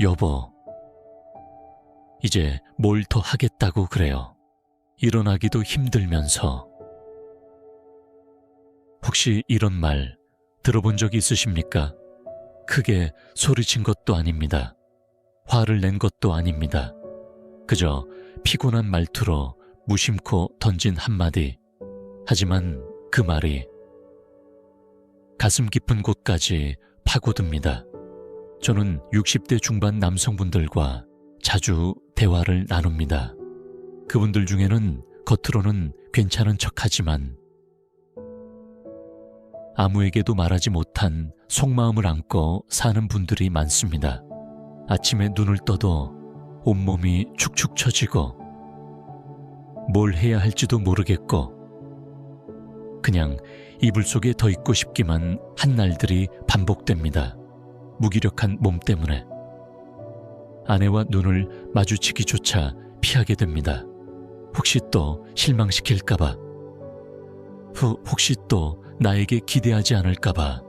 여보, 이제 뭘 더 하겠다고 그래요. 일어나기도 힘들면서. 혹시 이런 말 들어본 적 있으십니까? 크게 소리친 것도 아닙니다. 화를 낸 것도 아닙니다. 그저 피곤한 말투로 무심코 던진 한마디. 하지만 그 말이 가슴 깊은 곳까지 파고듭니다. 저는 60대 중반 남성분들과 자주 대화를 나눕니다. 그분들 중에는 겉으로는 괜찮은 척하지만 아무에게도 말하지 못한 속마음을 안고 사는 분들이 많습니다. 아침에 눈을 떠도 온몸이 축축 처지고 뭘 해야 할지도 모르겠고 그냥 이불 속에 더 있고 싶기만 한 날들이 반복됩니다. 무기력한 몸 때문에 아내와 눈을 마주치기조차 피하게 됩니다. 혹시 또 실망시킬까봐, 혹시 또 나에게 기대하지 않을까봐.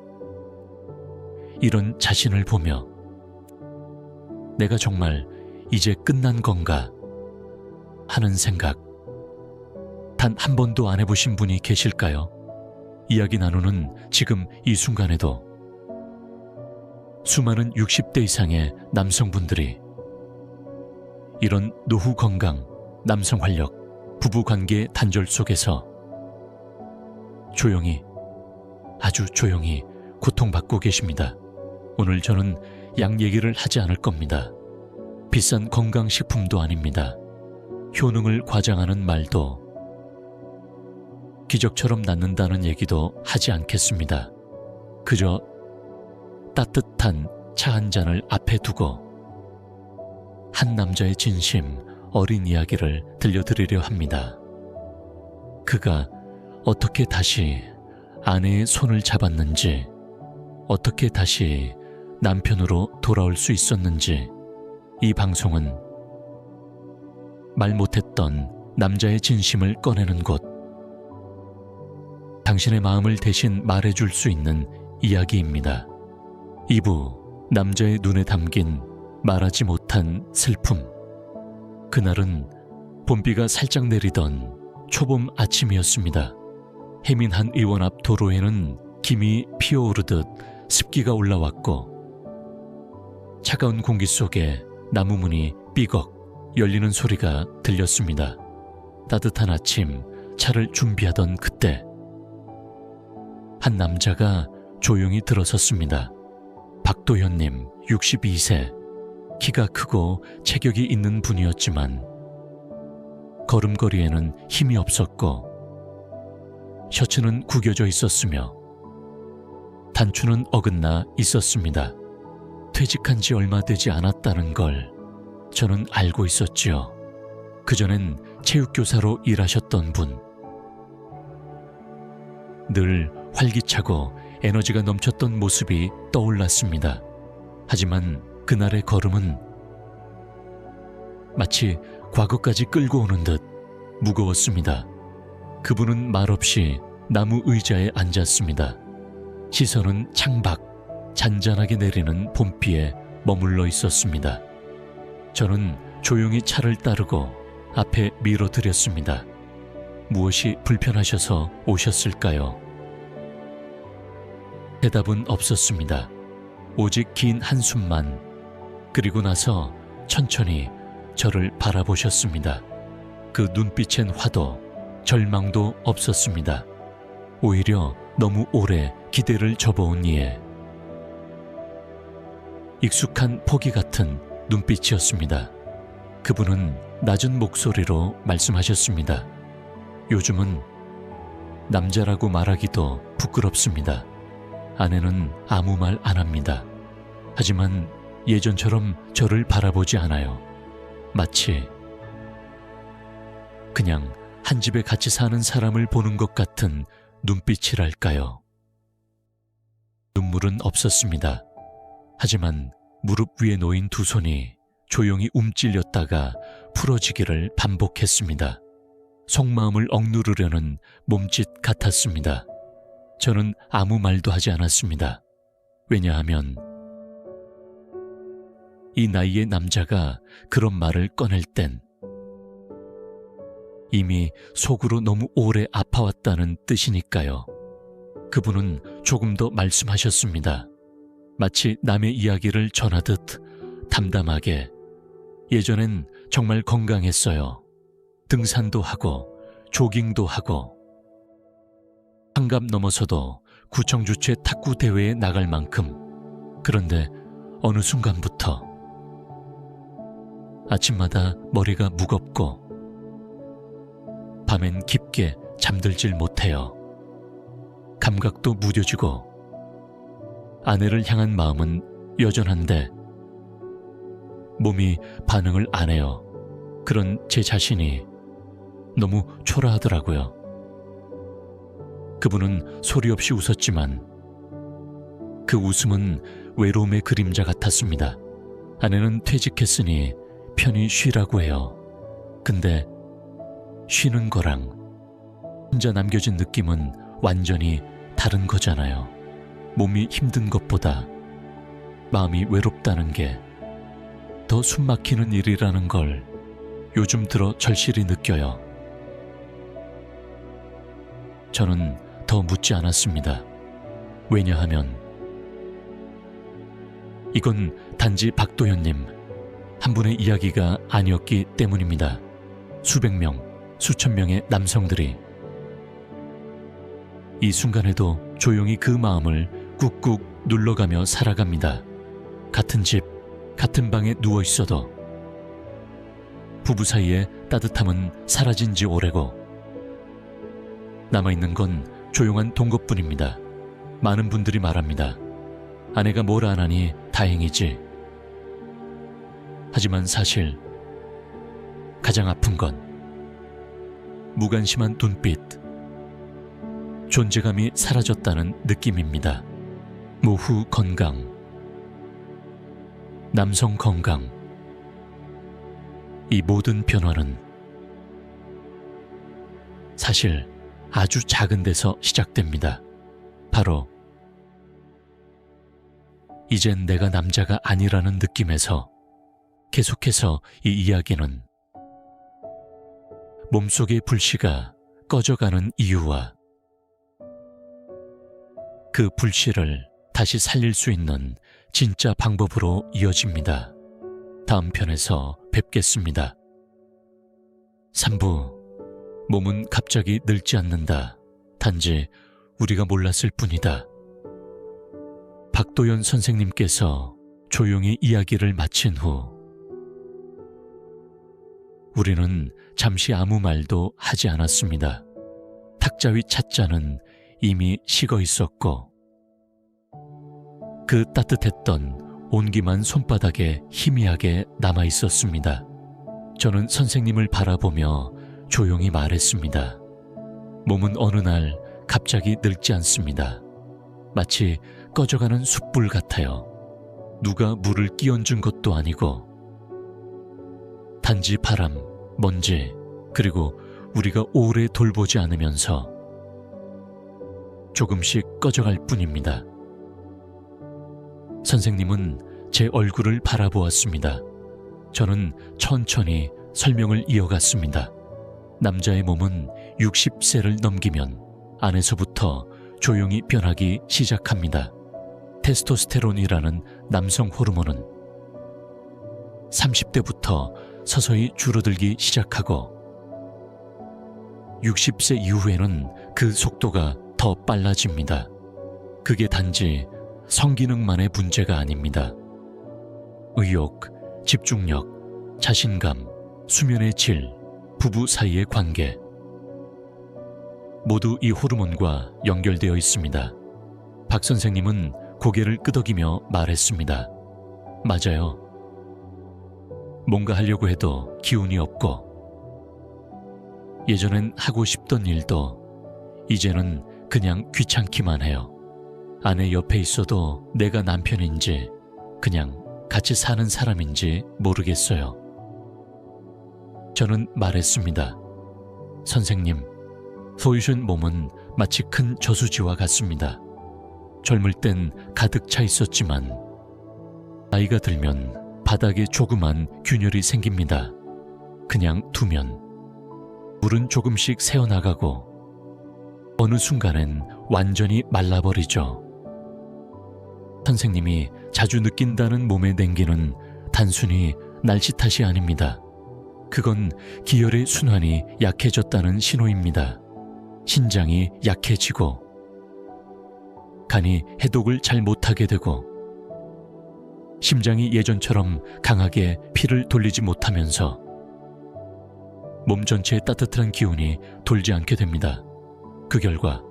이런 자신을 보며 내가 정말 이제 끝난 건가 하는 생각. 단 한 번도 안 해보신 분이 계실까요? 이야기 나누는 지금 이 순간에도 수많은 60대 이상의 남성분들이 이런 노후 건강, 남성 활력, 부부관계 단절 속에서 조용히, 아주 조용히 고통받고 계십니다. 오늘 저는 약 얘기를 하지 않을 겁니다. 비싼 건강식품도 아닙니다. 효능을 과장하는 말도, 기적처럼 낫는다는 얘기도 하지 않겠습니다. 그저 따뜻한 차 한 잔을 앞에 두고 한 남자의 진심 어린 이야기를 들려드리려 합니다. 그가 어떻게 다시 아내의 손을 잡았는지, 어떻게 다시 남편으로 돌아올 수 있었는지. 이 방송은 말 못했던 남자의 진심을 꺼내는 곳, 당신의 마음을 대신 말해줄 수 있는 이야기입니다. 2부, 남자의 눈에 담긴 말하지 못한 슬픔. 그날은 봄비가 살짝 내리던 초봄 아침이었습니다. 해민 한 의원 앞 도로에는 김이 피어오르듯 습기가 올라왔고 차가운 공기 속에 나무 문이 삐걱 열리는 소리가 들렸습니다. 따뜻한 아침, 차를 준비하던 그때 한 남자가 조용히 들어섰습니다. 박도현님, 62세, 키가 크고 체격이 있는 분이었지만 걸음걸이에는 힘이 없었고 셔츠는 구겨져 있었으며 단추는 어긋나 있었습니다. 퇴직한 지 얼마 되지 않았다는 걸 저는 알고 있었지요. 그전엔 체육교사로 일하셨던 분. 늘 활기차고 에너지가 넘쳤던 모습이 떠올랐습니다. 하지만 그날의 걸음은 마치 과거까지 끌고 오는 듯 무거웠습니다. 그분은 말없이 나무 의자에 앉았습니다. 시선은 창밖, 잔잔하게 내리는 봄비에 머물러 있었습니다. 저는 조용히 차를 따르고 앞에 밀어드렸습니다. 무엇이 불편하셔서 오셨을까요? 대답은 없었습니다. 오직 긴 한숨만. 그리고 나서 천천히 저를 바라보셨습니다. 그 눈빛엔 화도 절망도 없었습니다. 오히려 너무 오래 기대를 접어온 이에 익숙한 포기 같은 눈빛이었습니다. 그분은 낮은 목소리로 말씀하셨습니다. 요즘은 남자라고 말하기도 부끄럽습니다. 아내는 아무 말 안 합니다. 하지만 예전처럼 저를 바라보지 않아요. 마치 그냥 한 집에 같이 사는 사람을 보는 것 같은 눈빛이랄까요. 눈물은 없었습니다. 하지만 무릎 위에 놓인 두 손이 조용히 움찔렸다가 풀어지기를 반복했습니다. 속마음을 억누르려는 몸짓 같았습니다. 저는 아무 말도 하지 않았습니다. 왜냐하면 이 나이의 남자가 그런 말을 꺼낼 땐 이미 속으로 너무 오래 아파왔다는 뜻이니까요. 그분은 조금 더 말씀하셨습니다. 마치 남의 이야기를 전하듯 담담하게. 예전엔 정말 건강했어요. 등산도 하고 조깅도 하고 한갑 넘어서도 구청 주최 탁구 대회에 나갈 만큼. 그런데 어느 순간부터 아침마다 머리가 무겁고 밤엔 깊게 잠들질 못해요. 감각도 무뎌지고 아내를 향한 마음은 여전한데 몸이 반응을 안 해요. 그런 제 자신이 너무 초라하더라고요. 그분은 소리 없이 웃었지만 그 웃음은 외로움의 그림자 같았습니다. 아내는 퇴직했으니 편히 쉬라고 해요. 근데 쉬는 거랑 혼자 남겨진 느낌은 완전히 다른 거잖아요. 몸이 힘든 것보다 마음이 외롭다는 게 더 숨막히는 일이라는 걸 요즘 들어 절실히 느껴요. 저는 더 묻지 않았습니다. 왜냐하면 이건 단지 박도현님 한 분의 이야기가 아니었기 때문입니다. 수백 명, 수천 명의 남성들이 이 순간에도 조용히 그 마음을 꾹꾹 눌러가며 살아갑니다. 같은 집, 같은 방에 누워 있어도 부부 사이의 따뜻함은 사라진 지 오래고 남아있는 건 조용한 동거뿐입니다. 많은 분들이 말합니다. 아내가 뭘 안 하니 다행이지. 하지만 사실 가장 아픈 건 무관심한 눈빛, 존재감이 사라졌다는 느낌입니다. 노후 건강, 남성 건강, 이 모든 변화는 사실 아주 작은 데서 시작됩니다. 바로 이젠 내가 남자가 아니라는 느낌에서. 계속해서 이 이야기는 몸속의 불씨가 꺼져가는 이유와 그 불씨를 다시 살릴 수 있는 진짜 방법으로 이어집니다. 다음 편에서 뵙겠습니다. 3부. 몸은 갑자기 늙지 않는다. 단지 우리가 몰랐을 뿐이다. 박도연 선생님께서 조용히 이야기를 마친 후 우리는 잠시 아무 말도 하지 않았습니다. 탁자 위 찻잔은 이미 식어 있었고 그 따뜻했던 온기만 손바닥에 희미하게 남아 있었습니다. 저는 선생님을 바라보며 조용히 말했습니다. 몸은 어느 날 갑자기 늙지 않습니다. 마치 꺼져가는 숯불 같아요. 누가 물을 끼얹은 것도 아니고 단지 바람, 먼지, 그리고 우리가 오래 돌보지 않으면서 조금씩 꺼져갈 뿐입니다. 선생님은 제 얼굴을 바라보았습니다. 저는 천천히 설명을 이어갔습니다. 남자의 몸은 60세를 넘기면 안에서부터 조용히 변하기 시작합니다. 테스토스테론이라는 남성 호르몬은 30대부터 서서히 줄어들기 시작하고 60세 이후에는 그 속도가 더 빨라집니다. 그게 단지 성기능만의 문제가 아닙니다. 의욕, 집중력, 자신감, 수면의 질, 부부 사이의 관계 모두 이 호르몬과 연결되어 있습니다. 박 선생님은 고개를 끄덕이며 말했습니다. 맞아요. 뭔가 하려고 해도 기운이 없고 예전엔 하고 싶던 일도 이제는 그냥 귀찮기만 해요. 아내 옆에 있어도 내가 남편인지 그냥 같이 사는 사람인지 모르겠어요. 저는 말했습니다. 선생님, 소유신 몸은 마치 큰 저수지와 같습니다. 젊을 땐 가득 차 있었지만 나이가 들면 바닥에 조그만 균열이 생깁니다. 그냥 두면 물은 조금씩 새어나가고 어느 순간엔 완전히 말라버리죠. 선생님이 자주 느낀다는 몸의 냉기는 단순히 날씨 탓이 아닙니다. 그건 기혈의 순환이 약해졌다는 신호입니다. 신장이 약해지고 간이 해독을 잘 못하게 되고 심장이 예전처럼 강하게 피를 돌리지 못하면서 몸 전체에 따뜻한 기운이 돌지 않게 됩니다. 그 결과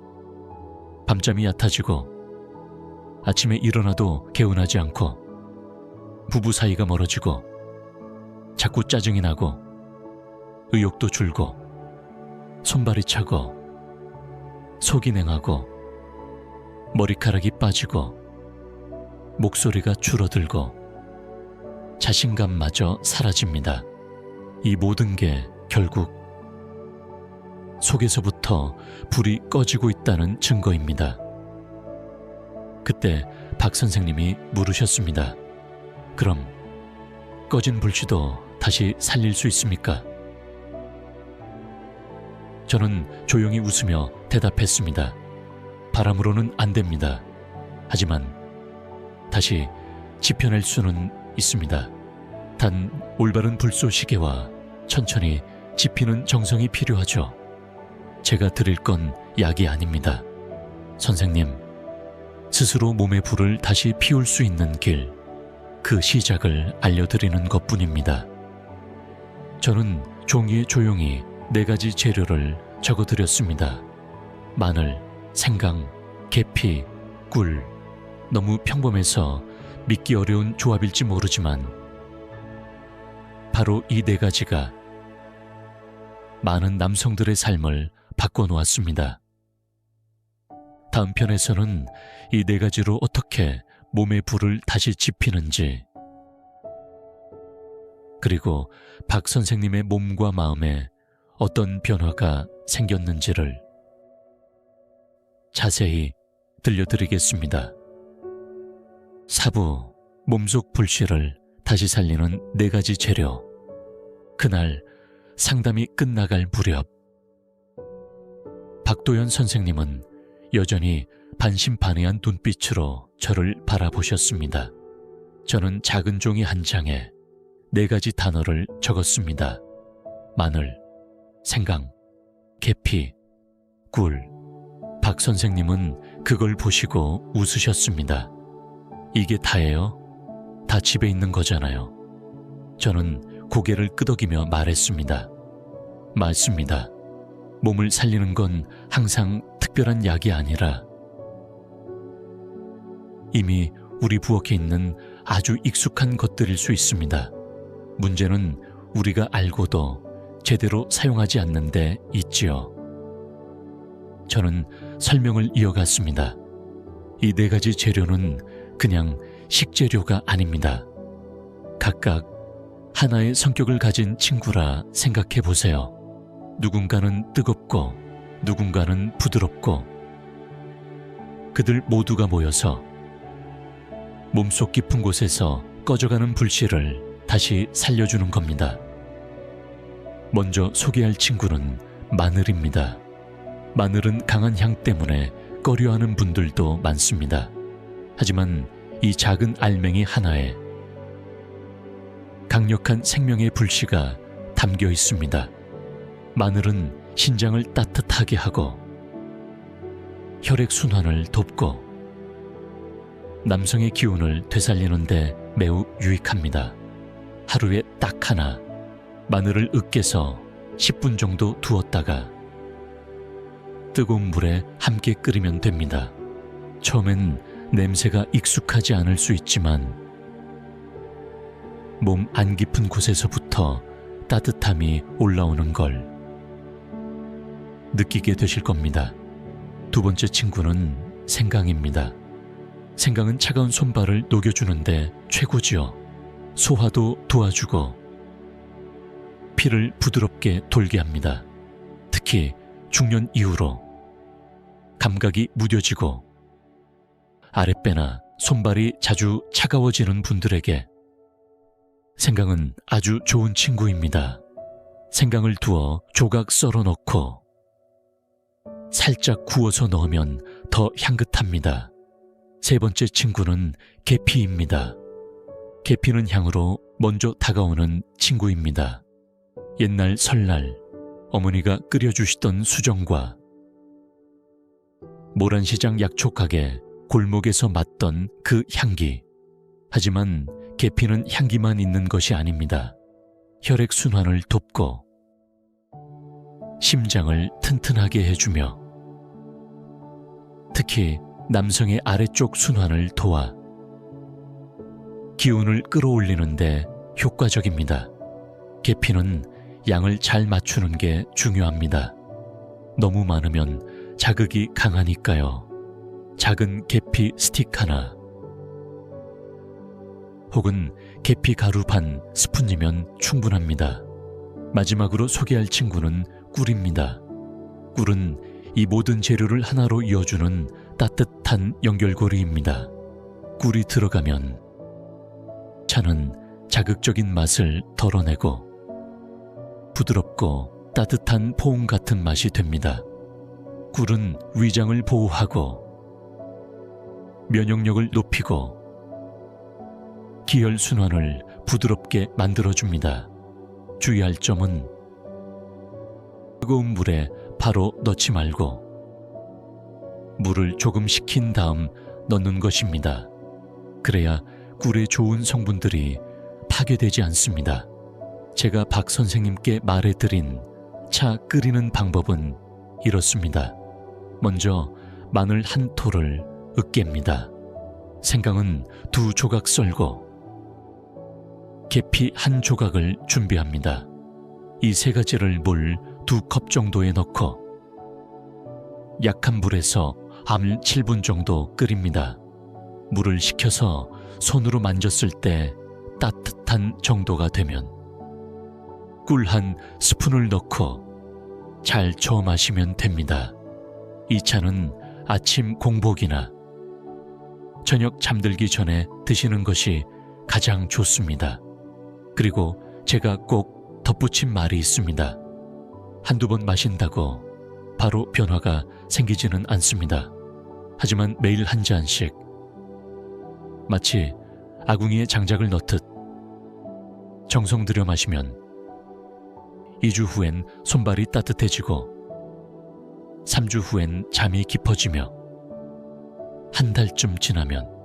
밤잠이 얕아지고 아침에 일어나도 개운하지 않고 부부 사이가 멀어지고 자꾸 짜증이 나고 의욕도 줄고 손발이 차고 속이 냉하고 머리카락이 빠지고 목소리가 줄어들고 자신감마저 사라집니다. 이 모든 게 결국 속에서부터 불이 꺼지고 있다는 증거입니다. 그때 박 선생님이 물으셨습니다. 그럼 꺼진 불씨도 다시 살릴 수 있습니까? 저는 조용히 웃으며 대답했습니다. 바람으로는 안 됩니다. 하지만 다시 지펴낼 수는 있습니다. 단 올바른 불쏘 시계와 천천히 지피는 정성이 필요하죠. 제가 드릴 건 약이 아닙니다. 선생님, 스스로 몸의 불을 다시 피울 수 있는 길, 그 시작을 알려드리는 것뿐입니다. 저는 종이에 조용히 4가지 재료를 적어드렸습니다. 마늘, 생강, 계피, 꿀. 너무 평범해서 믿기 어려운 조합일지 모르지만 바로 이 4가지가 많은 남성들의 삶을 바꿔놓았습니다. 다음 편에서는 이 4가지로 어떻게 몸의 불을 다시 지피는지, 그리고 박 선생님의 몸과 마음에 어떤 변화가 생겼는지를 자세히 들려드리겠습니다. 4부, 몸속 불씨를 다시 살리는 4가지 재료. 그날 상담이 끝나갈 무렵 박도연 선생님은 여전히 반신반의한 눈빛으로 저를 바라보셨습니다. 저는 작은 종이 한 장에 4가지 단어를 적었습니다. 마늘, 생강, 계피, 꿀. 박 선생님은 그걸 보시고 웃으셨습니다. 이게 다예요? 다 집에 있는 거잖아요. 저는 고개를 끄덕이며 말했습니다. 맞습니다. 몸을 살리는 건 항상 특별한 약이 아니라 이미 우리 부엌에 있는 아주 익숙한 것들일 수 있습니다. 문제는 우리가 알고도 제대로 사용하지 않는 데 있지요. 저는 설명을 이어갔습니다. 이 4가지 재료는 그냥 식재료가 아닙니다. 각각 하나의 성격을 가진 친구라 생각해 보세요. 누군가는 뜨겁고 누군가는 부드럽고 그들 모두가 모여서 몸속 깊은 곳에서 꺼져가는 불씨를 다시 살려주는 겁니다. 먼저 소개할 친구는 마늘입니다. 마늘은 강한 향 때문에 꺼려하는 분들도 많습니다. 하지만 이 작은 알맹이 하나에 강력한 생명의 불씨가 담겨 있습니다. 마늘은 신장을 따뜻하게 하고 혈액순환을 돕고 남성의 기운을 되살리는 데 매우 유익합니다. 하루에 딱 하나 마늘을 으깨서 10분 정도 두었다가 뜨거운 물에 함께 끓이면 됩니다. 처음엔 냄새가 익숙하지 않을 수 있지만 몸 안 깊은 곳에서부터 따뜻함이 올라오는 걸 느끼게 되실 겁니다. 2번째 친구는 생강입니다. 생강은 차가운 손발을 녹여주는데 최고지요. 소화도 도와주고 피를 부드럽게 돌게 합니다. 특히 중년 이후로 감각이 무뎌지고 아랫배나 손발이 자주 차가워지는 분들에게 생강은 아주 좋은 친구입니다. 생강을 두어 조각 썰어 넣고 살짝 구워서 넣으면 더 향긋합니다. 세 번째 친구는 계피입니다. 계피는 향으로 먼저 다가오는 친구입니다. 옛날 설날 어머니가 끓여주시던 수정과 모란시장 약초가게 골목에서 맡던 그 향기. 하지만 계피는 향기만 있는 것이 아닙니다. 혈액순환을 돕고 심장을 튼튼하게 해주며 특히 남성의 아래쪽 순환을 도와 기운을 끌어올리는데 효과적입니다. 계피는 양을 잘 맞추는 게 중요합니다. 너무 많으면 자극이 강하니까요. 작은 계피 스틱 하나 혹은 계피 가루 반 스푼이면 충분합니다. 마지막으로 소개할 친구는 꿀입니다. 꿀은 이 모든 재료를 하나로 이어주는 따뜻한 연결고리입니다. 꿀이 들어가면 차는 자극적인 맛을 덜어내고 부드럽고 따뜻한 포옹 같은 맛이 됩니다. 꿀은 위장을 보호하고 면역력을 높이고 기혈순환을 부드럽게 만들어줍니다. 주의할 점은 뜨거운 물에 바로 넣지 말고 물을 조금 식힌 다음 넣는 것입니다. 그래야 꿀의 좋은 성분들이 파괴되지 않습니다. 제가 박 선생님께 말해드린 차 끓이는 방법은 이렇습니다. 먼저 마늘 한 톨을 으깹니다. 생강은 2조각 썰고 계피 1조각을 준비합니다. 이 3가지를 물 2컵 정도에 넣고 약한 불에서 함 7분 정도 끓입니다. 물을 식혀서 손으로 만졌을 때 따뜻한 정도가 되면 꿀 한 스푼을 넣고 잘 저어 마시면 됩니다. 이 차는 아침 공복이나 저녁 잠들기 전에 드시는 것이 가장 좋습니다. 그리고 제가 꼭 덧붙인 말이 있습니다. 한두 번 마신다고 바로 변화가 생기지는 않습니다. 하지만 매일 한 잔씩 마치 아궁이에 장작을 넣듯 정성 들여 마시면 2주 후엔 손발이 따뜻해지고 3주 후엔 잠이 깊어지며 한 달쯤 지나면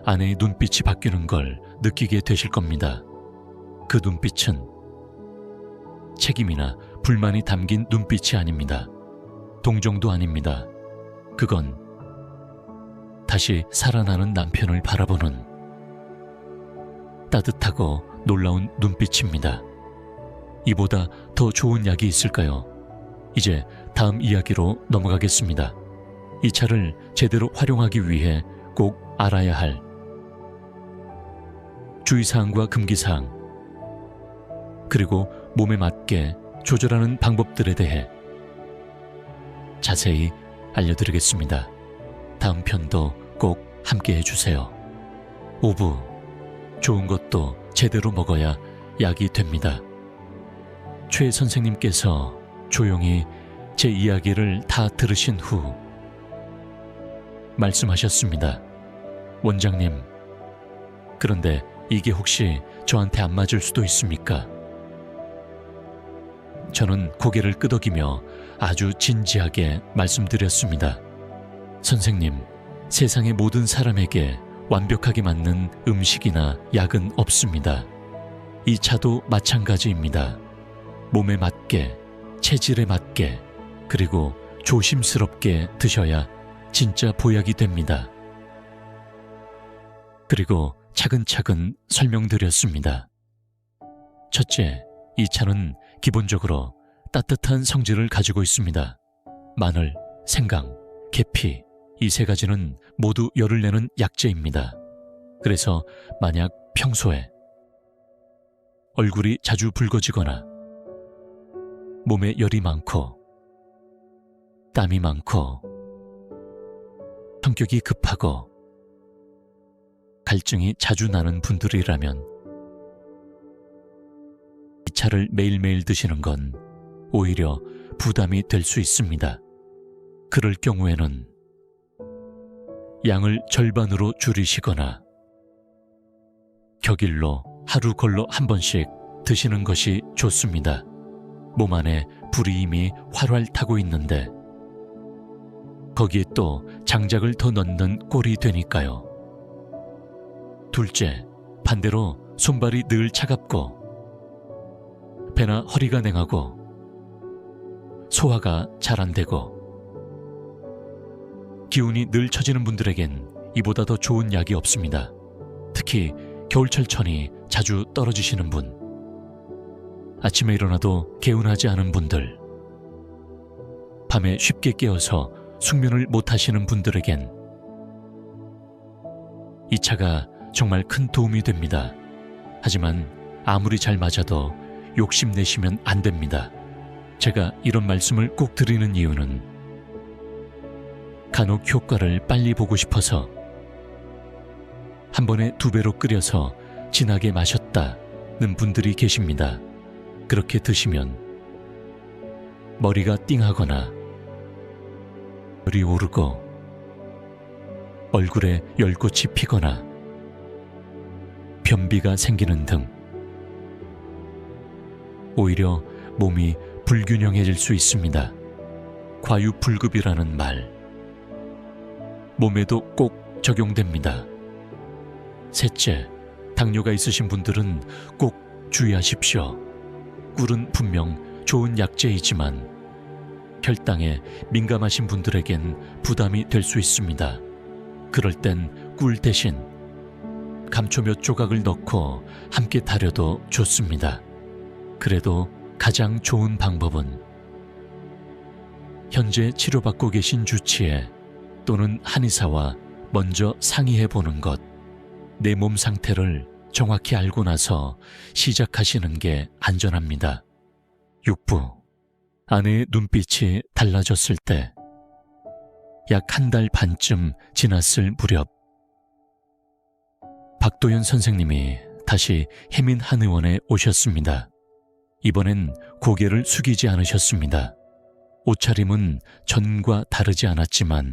아내의 눈빛이 바뀌는 걸 느끼게 되실 겁니다. 그 눈빛은 책임이나 불만이 담긴 눈빛이 아닙니다. 동정도 아닙니다. 그건 다시 살아나는 남편을 바라보는 따뜻하고 놀라운 눈빛입니다. 이보다 더 좋은 약이 있을까요? 이제 다음 이야기로 넘어가겠습니다. 이 차를 제대로 활용하기 위해 꼭 알아야 할 주의사항과 금기사항, 그리고 몸에 맞게 조절하는 방법들에 대해 자세히 알려드리겠습니다. 다음 편도 꼭 함께 해주세요. 5부, 좋은 것도 제대로 먹어야 약이 됩니다. 최 선생님께서 조용히 제 이야기를 다 들으신 후 말씀하셨습니다. 원장님, 그런데 이게 혹시 저한테 안 맞을 수도 있습니까? 저는 고개를 끄덕이며 아주 진지하게 말씀드렸습니다. 선생님, 세상의 모든 사람에게 완벽하게 맞는 음식이나 약은 없습니다. 이 차도 마찬가지입니다. 몸에 맞게, 체질에 맞게, 그리고 조심스럽게 드셔야 진짜 보약이 됩니다. 그리고 차근차근 설명드렸습니다. 첫째, 이 차는 기본적으로 따뜻한 성질을 가지고 있습니다. 마늘, 생강, 계피, 이 3가지는 모두 열을 내는 약재입니다. 그래서 만약 평소에 얼굴이 자주 붉어지거나 몸에 열이 많고 땀이 많고 성격이 급하고 갈증이 자주 나는 분들이라면 차를 매일매일 드시는 건 오히려 부담이 될 수 있습니다. 그럴 경우에는 양을 절반으로 줄이시거나 격일로 하루 걸러 한 번씩 드시는 것이 좋습니다. 몸 안에 불이 이미 활활 타고 있는데 거기에 또 장작을 더 넣는 꼴이 되니까요. 둘째, 반대로 손발이 늘 차갑고 배나 허리가 냉하고 소화가 잘 안 되고 기운이 늘 처지는 분들에겐 이보다 더 좋은 약이 없습니다. 특히 겨울철천이 자주 떨어지시는 분, 아침에 일어나도 개운하지 않은 분들, 밤에 쉽게 깨어서 숙면을 못 하시는 분들에겐 이 차가 정말 큰 도움이 됩니다. 하지만 아무리 잘 맞아도 욕심내시면 안 됩니다. 제가 이런 말씀을 꼭 드리는 이유는 간혹 효과를 빨리 보고 싶어서 한 번에 2배로 끓여서 진하게 마셨다는 분들이 계십니다. 그렇게 드시면 머리가 띵하거나 열이 오르고 얼굴에 열꽃이 피거나 변비가 생기는 등 오히려 몸이 불균형해질 수 있습니다. 과유불급이라는 말, 몸에도 꼭 적용됩니다. 셋째, 당뇨가 있으신 분들은 꼭 주의하십시오. 꿀은 분명 좋은 약재이지만 혈당에 민감하신 분들에겐 부담이 될 수 있습니다. 그럴 땐 꿀 대신 감초 몇 조각을 넣고 함께 다려도 좋습니다. 그래도 가장 좋은 방법은 현재 치료받고 계신 주치의 또는 한의사와 먼저 상의해 보는 것, 내 몸 상태를 정확히 알고 나서 시작하시는 게 안전합니다. 6부, 아내의 눈빛이 달라졌을 때 약 1달 반쯤 지났을 무렵 박도연 선생님이 다시 혜민 한의원에 오셨습니다. 이번엔 고개를 숙이지 않으셨습니다. 옷차림은 전과 다르지 않았지만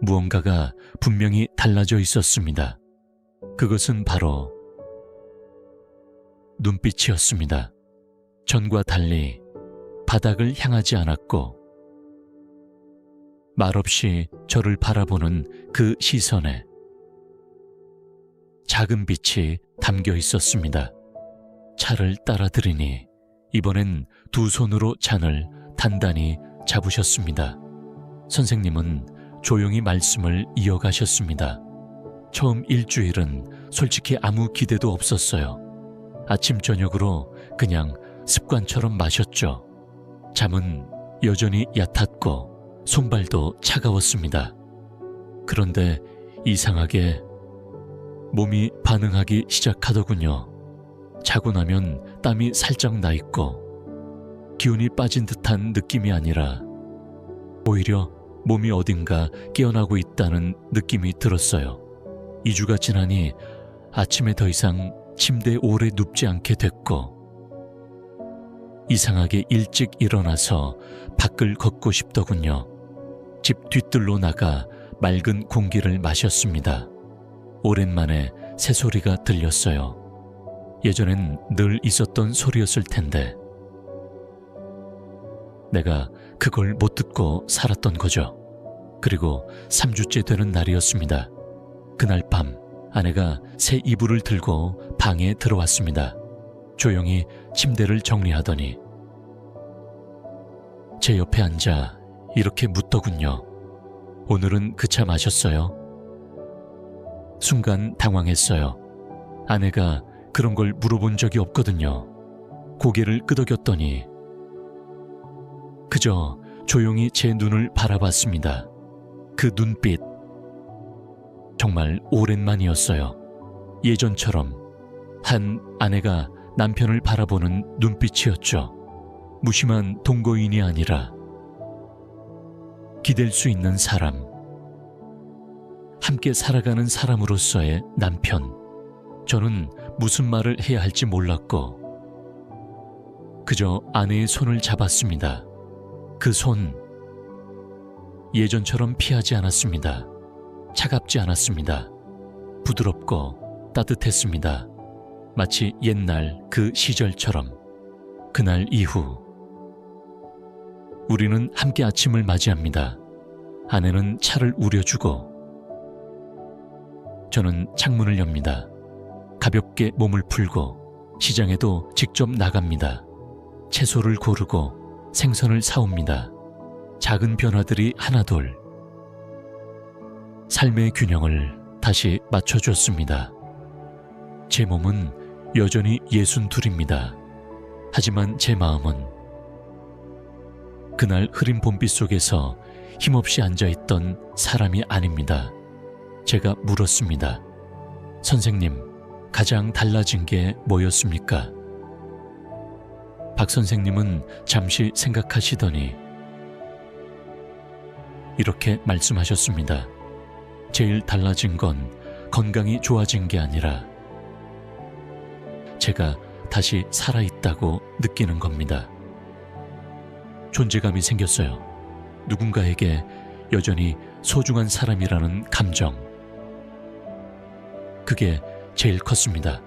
무언가가 분명히 달라져 있었습니다. 그것은 바로 눈빛이었습니다. 전과 달리 바닥을 향하지 않았고 말없이 저를 바라보는 그 시선에 작은 빛이 담겨 있었습니다. 차를 따라 들이니 이번엔 2 손으로 잔을 단단히 잡으셨습니다. 선생님은 조용히 말씀을 이어가셨습니다. 처음 일주일은 솔직히 아무 기대도 없었어요. 아침 저녁으로 그냥 습관처럼 마셨죠. 잠은 여전히 얕았고 손발도 차가웠습니다. 그런데 이상하게 몸이 반응하기 시작하더군요. 자고 나면 땀이 살짝 나 있고 기운이 빠진 듯한 느낌이 아니라 오히려 몸이 어딘가 깨어나고 있다는 느낌이 들었어요. 2주가 지나니 아침에 더 이상 침대에 오래 눕지 않게 됐고 이상하게 일찍 일어나서 밖을 걷고 싶더군요. 집 뒤뜰로 나가 맑은 공기를 마셨습니다. 오랜만에 새소리가 들렸어요. 예전엔 늘 있었던 소리였을 텐데 내가 그걸 못 듣고 살았던 거죠. 그리고 3주째 되는 날이었습니다. 그날 밤 아내가 새 이불을 들고 방에 들어왔습니다. 조용히 침대를 정리하더니 제 옆에 앉아 이렇게 묻더군요. 오늘은 그 차 마셨어요? 순간 당황했어요. 아내가 그런 걸 물어본 적이 없거든요. 고개를 끄덕였더니 그저 조용히 제 눈을 바라봤습니다. 그 눈빛 정말 오랜만이었어요. 예전처럼 한 아내가 남편을 바라보는 눈빛이었죠. 무심한 동거인이 아니라 기댈 수 있는 사람, 함께 살아가는 사람으로서의 남편. 저는 무슨 말을 해야 할지 몰랐고 그저 아내의 손을 잡았습니다. 그 손, 예전처럼 피하지 않았습니다. 차갑지 않았습니다. 부드럽고 따뜻했습니다. 마치 옛날 그 시절처럼. 그날 이후 우리는 함께 아침을 맞이합니다. 아내는 차를 우려주고 저는 창문을 엽니다. 가볍게 몸을 풀고 시장에도 직접 나갑니다. 채소를 고르고 생선을 사옵니다. 작은 변화들이 하나둘 삶의 균형을 다시 맞춰줬습니다. 제 몸은 여전히 62입니다. 하지만 제 마음은 그날 흐린 봄빛 속에서 힘없이 앉아있던 사람이 아닙니다. 제가 물었습니다. 선생님, 가장 달라진 게 뭐였습니까? 박 선생님은 잠시 생각하시더니 이렇게 말씀하셨습니다. 제일 달라진 건 건강이 좋아진 게 아니라 제가 다시 살아있다고 느끼는 겁니다. 존재감이 생겼어요. 누군가에게 여전히 소중한 사람이라는 감정. 그게 제일 컸습니다.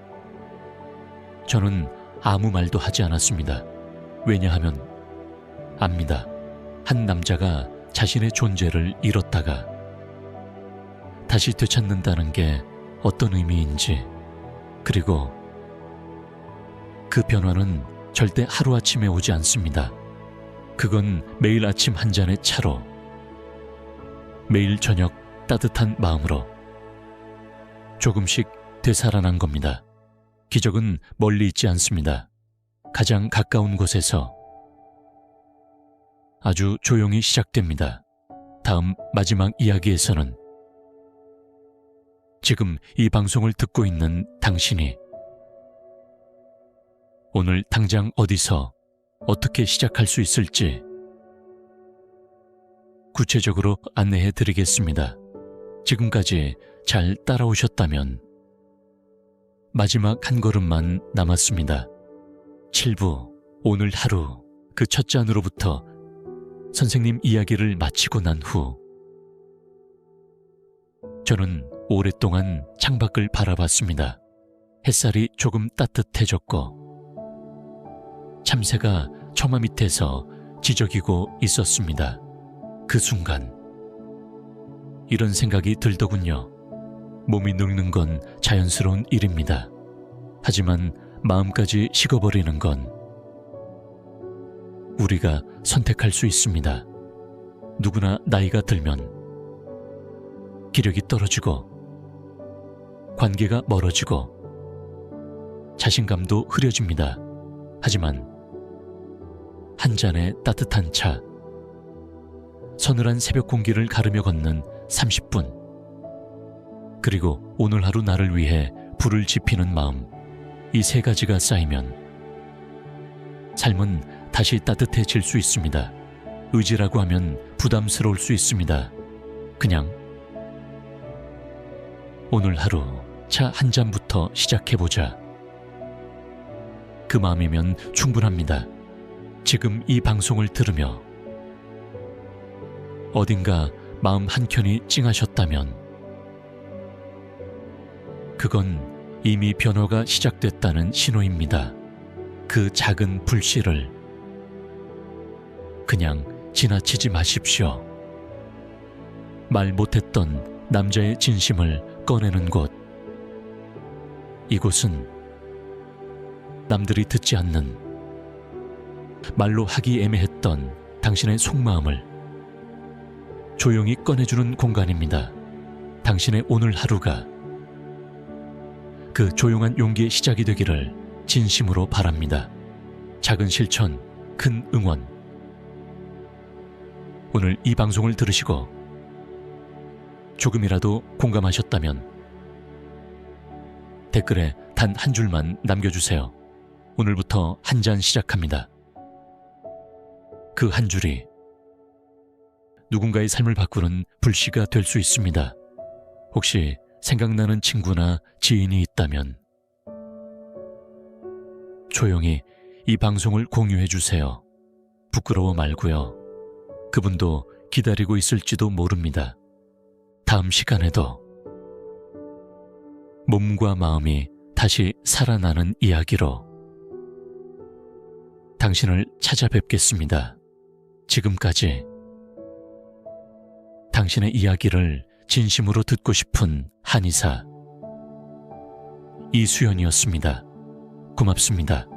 저는 아무 말도 하지 않았습니다. 왜냐하면 압니다. 한 남자가 자신의 존재를 잃었다가 다시 되찾는다는 게 어떤 의미인지, 그리고 그 변화는 절대 하루아침에 오지 않습니다. 그건 매일 아침 한 잔의 차로, 매일 저녁 따뜻한 마음으로 조금씩 되살아난 겁니다. 기적은 멀리 있지 않습니다. 가장 가까운 곳에서 아주 조용히 시작됩니다. 다음 마지막 이야기에서는 지금 이 방송을 듣고 있는 당신이 오늘 당장 어디서 어떻게 시작할 수 있을지 구체적으로 안내해 드리겠습니다. 지금까지 잘 따라오셨다면 마지막 한 걸음만 남았습니다. 7부, 오늘 하루 그 첫 잔으로부터 선생님 이야기를 마치고 난 후 저는 오랫동안 창밖을 바라봤습니다. 햇살이 조금 따뜻해졌고 참새가 처마 밑에서 지저귀고 있었습니다. 그 순간 이런 생각이 들더군요. 몸이 늙는 건 자연스러운 일입니다. 하지만 마음까지 식어버리는 건 우리가 선택할 수 있습니다. 누구나 나이가 들면 기력이 떨어지고 관계가 멀어지고 자신감도 흐려집니다. 하지만 한 잔의 따뜻한 차, 서늘한 새벽 공기를 가르며 걷는 30분, 그리고 오늘 하루 나를 위해 불을 지피는 마음, 이 세 가지가 쌓이면 삶은 다시 따뜻해질 수 있습니다. 의지라고 하면 부담스러울 수 있습니다. 그냥 오늘 하루 차 한 잔부터 시작해보자. 그 마음이면 충분합니다. 지금 이 방송을 들으며 어딘가 마음 한켠이 찡하셨다면 그건 이미 변화가 시작됐다는 신호입니다. 그 작은 불씨를 그냥 지나치지 마십시오. 말 못했던 남자의 진심을 꺼내는 곳, 이곳은 남들이 듣지 않는, 말로 하기 애매했던 당신의 속마음을 조용히 꺼내주는 공간입니다. 당신의 오늘 하루가 그 조용한 용기의 시작이 되기를 진심으로 바랍니다. 작은 실천, 큰 응원. 오늘 이 방송을 들으시고 조금이라도 공감하셨다면 댓글에 단 한 줄만 남겨주세요. 오늘부터 한 잔 시작합니다. 그 한 줄이 누군가의 삶을 바꾸는 불씨가 될 수 있습니다. 혹시 생각나는 친구나 지인이 있다면 조용히 이 방송을 공유해 주세요. 부끄러워 말고요. 그분도 기다리고 있을지도 모릅니다. 다음 시간에도 몸과 마음이 다시 살아나는 이야기로 당신을 찾아뵙겠습니다. 지금까지 당신의 이야기를 진심으로 듣고 싶은 한의사 이수연이었습니다. 고맙습니다.